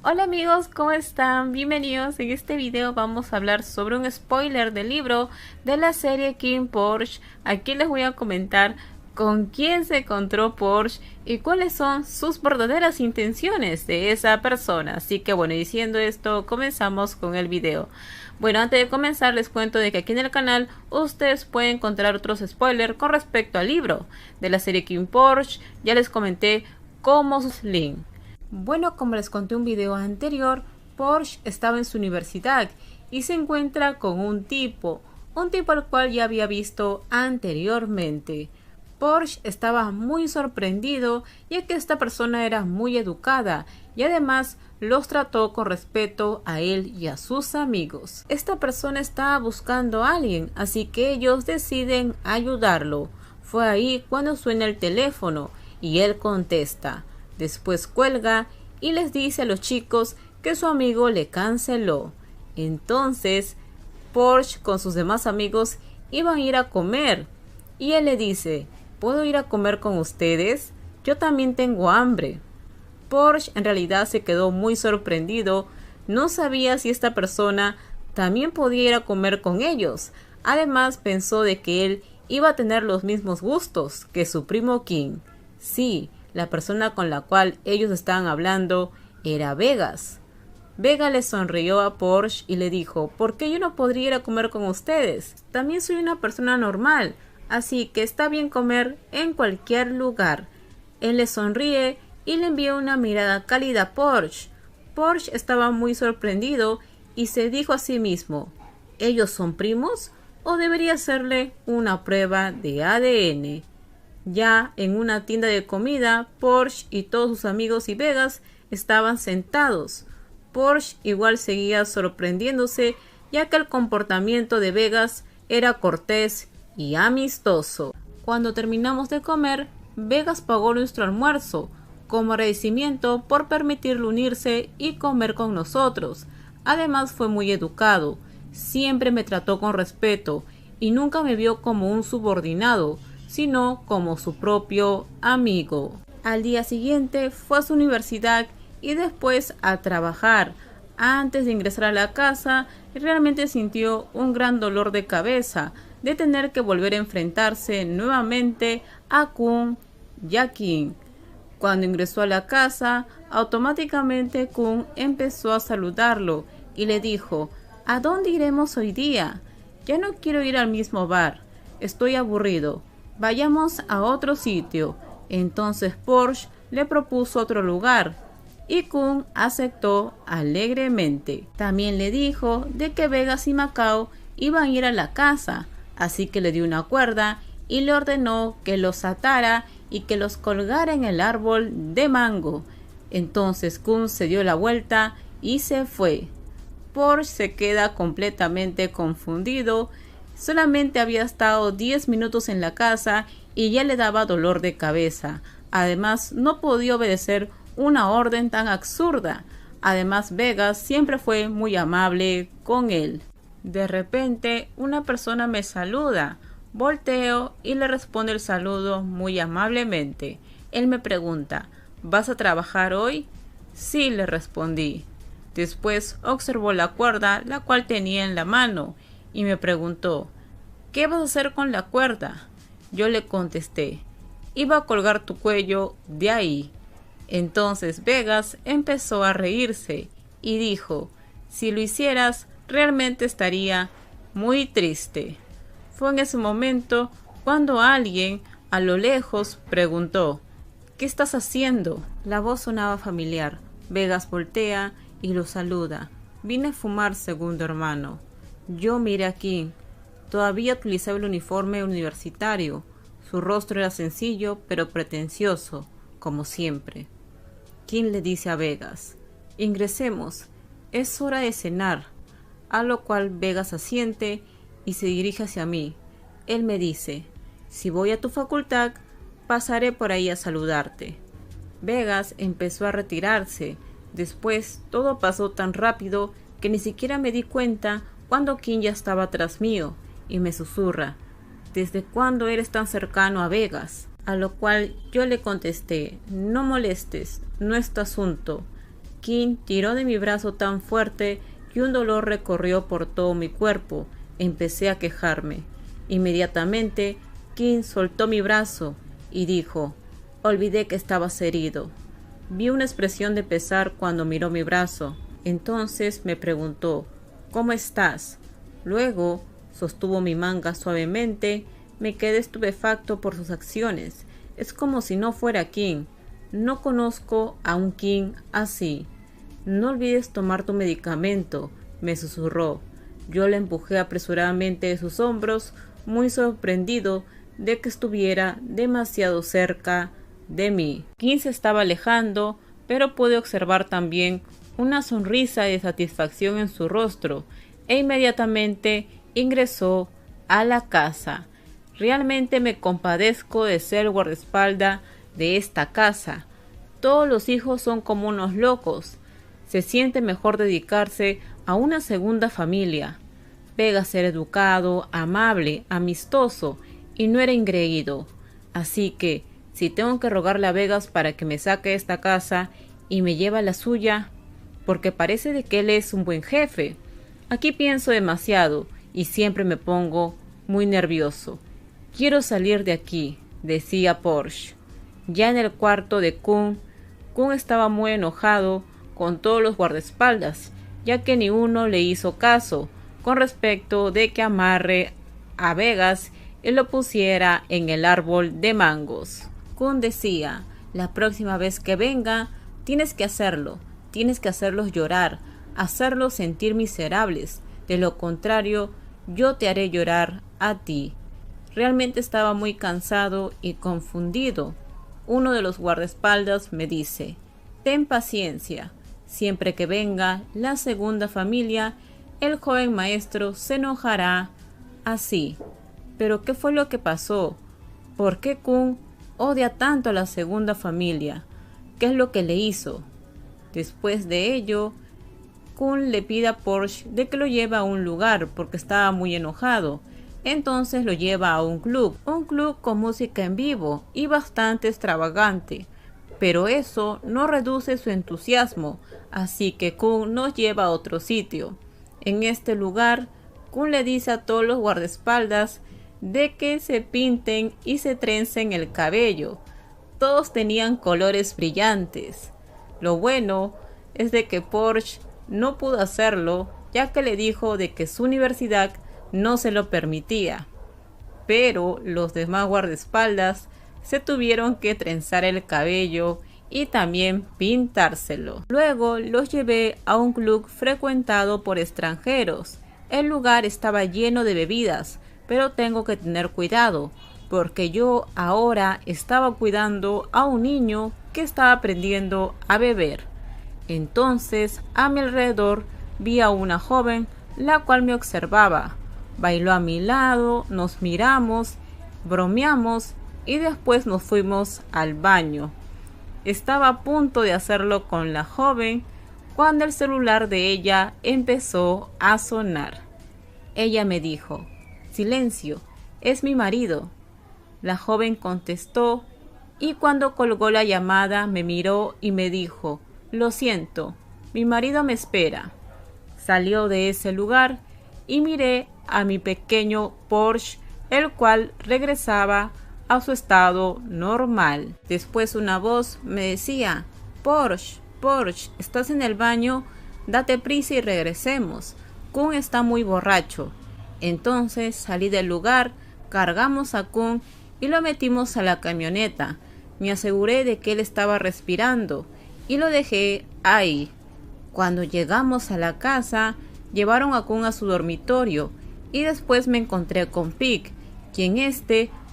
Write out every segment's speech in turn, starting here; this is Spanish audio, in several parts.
Hola amigos, ¿cómo están? Bienvenidos. En este video vamos a hablar sobre un spoiler del libro de la serie King Porsche. Aquí les voy a comentar con quién se encontró Porsche y cuáles son sus verdaderas intenciones de esa persona. Así que bueno, diciendo esto, comenzamos con el video. Bueno, antes de comenzar les cuento de que aquí en el canal ustedes pueden encontrar otros spoilers con respecto al libro de la serie King Porsche. Ya les comenté cómo sus links. Bueno, como les conté en un video anterior, Porsche estaba en su universidad y se encuentra con un tipo al cual ya había visto anteriormente. Porsche estaba muy sorprendido ya que esta persona era muy educada y además los trató con respeto a él y a sus amigos. Esta persona estaba buscando a alguien, así que ellos deciden ayudarlo. Fue ahí cuando suena el teléfono y él contesta. Después cuelga y les dice a los chicos que su amigo le canceló. Entonces, Porsche con sus demás amigos iban a ir a comer. Y él le dice, ¿puedo ir a comer con ustedes? Yo también tengo hambre. Porsche en realidad se quedó muy sorprendido. No sabía si esta persona también podía ir a comer con ellos. Además pensó de que él iba a tener los mismos gustos que su primo King. Sí, la persona con la cual ellos estaban hablando era Vegas. Vega le sonrió a Porsche y le dijo, ¿por qué yo no podría ir a comer con ustedes? También soy una persona normal, así que está bien comer en cualquier lugar. Él le sonríe y le envía una mirada cálida a Porsche. Porsche estaba muy sorprendido y se dijo a sí mismo, ¿ellos son primos? ¿O debería hacerle una prueba de ADN? Ya en una tienda de comida, Porsche y todos sus amigos y Vegas estaban sentados. Porsche igual seguía sorprendiéndose ya que el comportamiento de Vegas era cortés y amistoso. Cuando terminamos de comer, Vegas pagó nuestro almuerzo como agradecimiento por permitirle unirse y comer con nosotros. Además fue muy educado, siempre me trató con respeto y nunca me vio como un subordinado, sino como su propio amigo. Al día siguiente fue a su universidad y después a trabajar. Antes de ingresar a la casa, realmente sintió un gran dolor de cabeza de tener que volver a enfrentarse nuevamente a Kun y a King. Cuando ingresó a la casa, automáticamente Kun empezó a saludarlo y le dijo, ¿a dónde iremos hoy día? Ya no quiero ir al mismo bar, estoy aburrido. Vayamos a otro sitio. Entonces Porsche le propuso otro lugar y Kun aceptó alegremente. También le dijo de que Vegas y Macao iban a ir a la casa, así que le dio una cuerda y le ordenó que los atara y que los colgara en el árbol de mango. Entonces Kun se dio la vuelta y se fue. Porsche se queda completamente confundido. Solamente había estado 10 minutos en la casa y ya le daba dolor de cabeza. Además, no podía obedecer una orden tan absurda. Además, Vegas siempre fue muy amable con él. De repente, una persona me saluda. Volteo y le responde el saludo muy amablemente. Él me pregunta, ¿vas a trabajar hoy? Sí, le respondí. Después observó la cuerda, la cual tenía en la mano, y me preguntó, ¿qué vas a hacer con la cuerda? Yo le contesté, iba a colgar tu cuello de ahí. Entonces Vegas empezó a reírse y dijo, si lo hicieras, realmente estaría muy triste. Fue en ese momento cuando alguien a lo lejos preguntó, ¿qué estás haciendo? La voz sonaba familiar. Vegas voltea y lo saluda. Vine a fumar, segundo hermano. Yo miré aquí. Todavía utilizaba el uniforme universitario. Su rostro era sencillo pero pretencioso, como siempre. King le dice a Vegas, ingresemos, es hora de cenar. A lo cual Vegas asiente y se dirige hacia mí. Él me dice, si voy a tu facultad, pasaré por ahí a saludarte. Vegas empezó a retirarse. Después todo pasó tan rápido que ni siquiera me di cuenta cuando King ya estaba tras mío y me susurra, ¿desde cuándo eres tan cercano a Vegas? A lo cual yo le contesté, no molestes, no es tu asunto. King tiró de mi brazo tan fuerte que un dolor recorrió por todo mi cuerpo. Empecé a quejarme. Inmediatamente, King soltó mi brazo y dijo: «Olvidé que estabas herido». Vi una expresión de pesar cuando miró mi brazo. Entonces me preguntó: «¿Cómo estás?». Luego sostuvo mi manga suavemente. Me quedé estupefacto por sus acciones. Es como si no fuera King. No conozco a un King así. «No olvides tomar tu medicamento», me susurró. Yo le empujé apresuradamente de sus hombros, muy sorprendido de que estuviera demasiado cerca de mí. King se estaba alejando, pero pude observar también una sonrisa de satisfacción en su rostro, e inmediatamente ingresó a la casa. Realmente me compadezco de ser el guardaespaldas de esta casa. Todos los hijos son como unos locos. Se siente mejor dedicarse a una segunda familia. Vegas era educado, amable, amistoso y no era engreído. Así que, si tengo que rogarle a Vegas para que me saque de esta casa y me lleve a la suya, porque parece de que él es un buen jefe. Aquí pienso demasiado y siempre me pongo muy nervioso. «Quiero salir de aquí», decía Porsche. Ya en el cuarto de Kung estaba muy enojado con todos los guardaespaldas, ya que ni uno le hizo caso con respecto de que amarre a Vegas y lo pusiera en el árbol de mangos. Kung decía: «La próxima vez que venga, tienes que hacerlo, tienes que hacerlos llorar, hacerlos sentir miserables, de lo contrario, yo te haré llorar a ti». Realmente estaba muy cansado y confundido. Uno de los guardaespaldas me dice: «Ten paciencia. Siempre que venga la segunda familia, el joven maestro se enojará así». Pero ¿qué fue lo que pasó? ¿Por qué Kung odia tanto a la segunda familia? ¿Qué es lo que le hizo? Después de ello, Kung le pide a Porsche de que lo lleve a un lugar porque estaba muy enojado. Entonces lo lleva a un club con música en vivo y bastante extravagante. Pero eso no reduce su entusiasmo, así que Kung nos lleva a otro sitio. En este lugar, Kung le dice a todos los guardaespaldas de que se pinten y se trencen el cabello. Todos tenían colores brillantes. Lo bueno es de que Porsche no pudo hacerlo, ya que le dijo de que su universidad no se lo permitía. Pero los demás guardaespaldas se tuvieron que trenzar el cabello y también pintárselo. Luego los llevé a un club frecuentado por extranjeros. El lugar estaba lleno de bebidas, pero tengo que tener cuidado, porque yo ahora estaba cuidando a un niño que estaba aprendiendo a beber. Entonces, a mi alrededor vi a una joven, la cual me observaba. Bailó a mi lado, nos miramos, bromeamos y después nos fuimos al baño. Estaba a punto de hacerlo con la joven cuando el celular de ella empezó a sonar. Ella me dijo: «Silencio, es mi marido». La joven contestó y cuando colgó la llamada me miró y me dijo: «Lo siento, mi marido me espera». Salió de ese lugar y miré a mi pequeño Porsche, el cual regresaba a su estado normal. Después una voz me decía: «Porsche, Porsche, ¿estás en el baño? Date prisa y regresemos. Kung está muy borracho». Entonces salí del lugar, cargamos a Kung y lo metimos a la camioneta. Me aseguré de que él estaba respirando y lo dejé ahí. Cuando llegamos a la casa, llevaron a Kung a su dormitorio y después me encontré con Pig, quien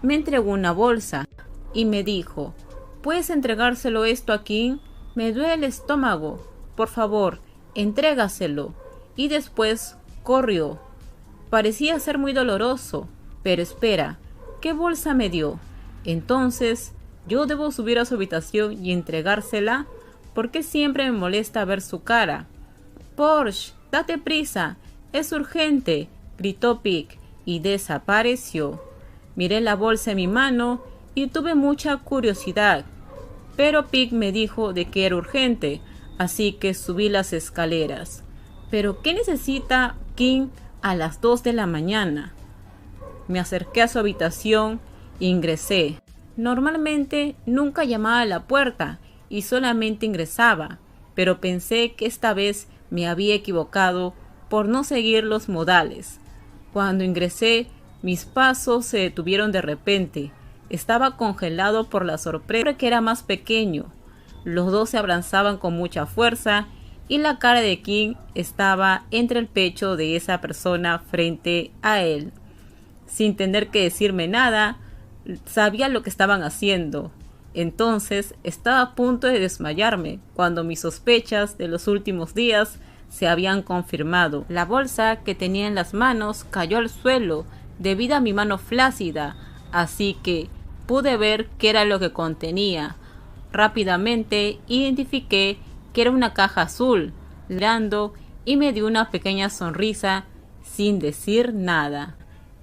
me entregó una bolsa y me dijo: «¿Puedes entregárselo esto a King? Me duele el estómago. Por favor, entrégaselo». Y después corrió. Parecía ser muy doloroso, pero espera, ¿qué bolsa me dio? Entonces, ¿yo debo subir a su habitación y entregársela? Porque siempre me molesta ver su cara. «Porsche, date prisa, es urgente», gritó Pig y desapareció. Miré la bolsa en mi mano y tuve mucha curiosidad, pero Pig me dijo de que era urgente, así que subí las escaleras. ¿Pero qué necesita Kim a las 2 de la mañana? Me acerqué a su habitación e ingresé. Normalmente nunca llamaba a la puerta y solamente ingresaba, pero pensé que esta vez me había equivocado por no seguir los modales. Cuando ingresé, mis pasos se detuvieron de repente. Estaba congelado por la sorpresa que era más pequeño. Los dos se abrazaban con mucha fuerza y la cara de Kim estaba entre el pecho de esa persona frente a él. Sin tener que decirme nada, sabía lo que estaban haciendo. Entonces estaba a punto de desmayarme cuando mis sospechas de los últimos días se habían confirmado. La bolsa que tenía en las manos cayó al suelo debido a mi mano flácida, así que pude ver qué era lo que contenía. Rápidamente identifiqué que era una caja azul, mirando, y me dio una pequeña sonrisa sin decir nada.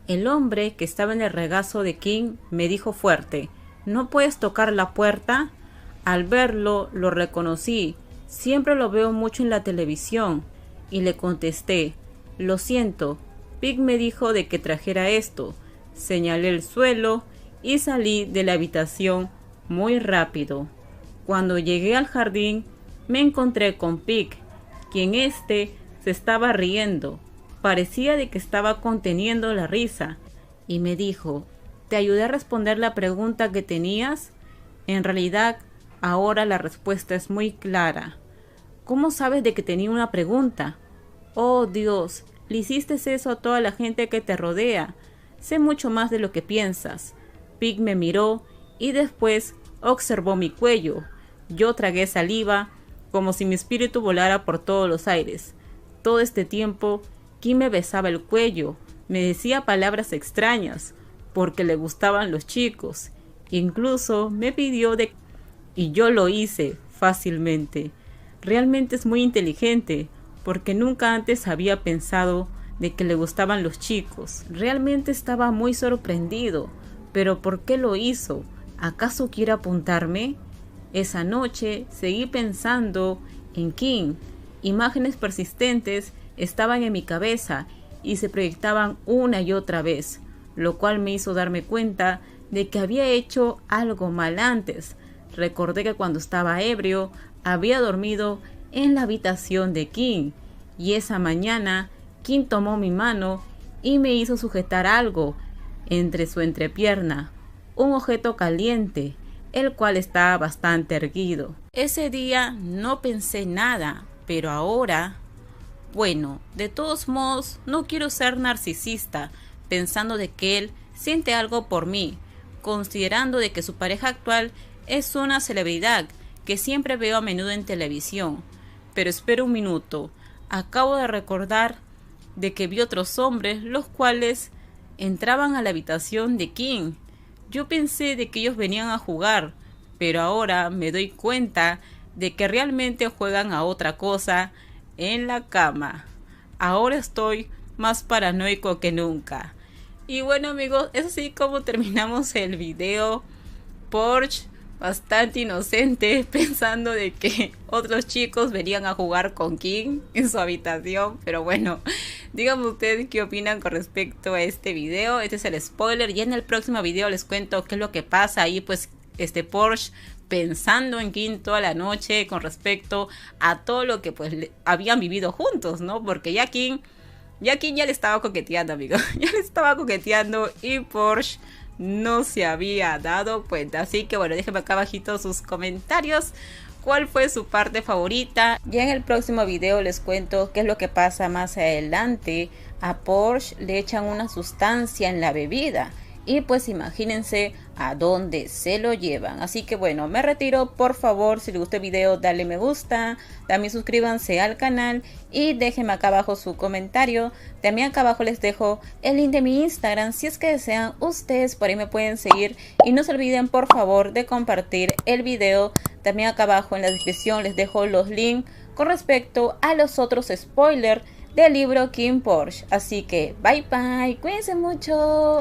El hombre que estaba en el regazo de Kim me dijo fuerte: ¿no puedes tocar la puerta? Al verlo, lo reconocí. Siempre lo veo mucho en la televisión. Y le contesté: lo siento, Pig me dijo de que trajera esto. Señalé el suelo y salí de la habitación muy rápido. Cuando llegué al jardín, me encontré con Pig, quien se estaba riendo. Parecía de que estaba conteniendo la risa, y me dijo: ¿te ayudé a responder la pregunta que tenías? En realidad, ahora la respuesta es muy clara. ¿Cómo sabes de que tenía una pregunta? Oh Dios, le hiciste eso a toda la gente que te rodea. Sé mucho más de lo que piensas. Pig me miró y después observó mi cuello. Yo tragué saliva, como si mi espíritu volara por todos los aires. Todo este tiempo, Kim me besaba el cuello, me decía palabras extrañas, porque le gustaban los chicos. Incluso me pidió y yo lo hice fácilmente. Realmente es muy inteligente, porque nunca antes había pensado de que le gustaban los chicos. Realmente estaba muy sorprendido. ¿Pero por qué lo hizo? ¿Acaso quiere apuntarme? Esa noche seguí pensando en Kim. Imágenes persistentes estaban en mi cabeza y se proyectaban una y otra vez, lo cual me hizo darme cuenta de que había hecho algo mal antes. Recordé que cuando estaba ebrio había dormido en la habitación de Kim, y esa mañana Kim tomó mi mano y me hizo sujetar algo entre su entrepierna, un objeto caliente, el cual estaba bastante erguido. Ese día no pensé nada, pero ahora, bueno, de todos modos, no quiero ser narcisista, pensando de que él siente algo por mí, considerando de que su pareja actual es una celebridad que siempre veo a menudo en televisión. Pero espera un minuto, acabo de recordar de que vi otros hombres los cuales entraban a la habitación de Kim. Yo pensé de que ellos venían a jugar, pero ahora me doy cuenta de que realmente juegan a otra cosa en la cama. Ahora estoy más paranoico que nunca. Y bueno amigos, es así como terminamos el video. Porsche bastante inocente, pensando de que otros chicos venían a jugar con Kim en su habitación. Pero bueno, díganme ustedes qué opinan con respecto a este video. Este es el spoiler, y en el próximo video les cuento qué es lo que pasa ahí, pues Porsche pensando en Kim toda la noche con respecto a todo lo que pues habían vivido juntos, ¿no? Porque ya Kim ya le estaba coqueteando, amigos. Ya le estaba coqueteando y Porsche no se había dado cuenta. Así que bueno, déjenme acá abajito sus comentarios cuál fue su parte favorita. Ya en el próximo video les cuento qué es lo que pasa más adelante. A Porsche le echan una sustancia en la bebida y pues imagínense a dónde se lo llevan. Así que bueno, me retiro. Por favor, si les gustó el video, dale me gusta, también suscríbanse al canal y déjenme acá abajo su comentario. También acá abajo les dejo el link de mi Instagram, si es que desean ustedes, por ahí me pueden seguir. Y no se olviden por favor de compartir el video. También acá abajo en la descripción les dejo los links con respecto a los otros spoilers del libro Kim Porsche. Así que bye bye, cuídense mucho.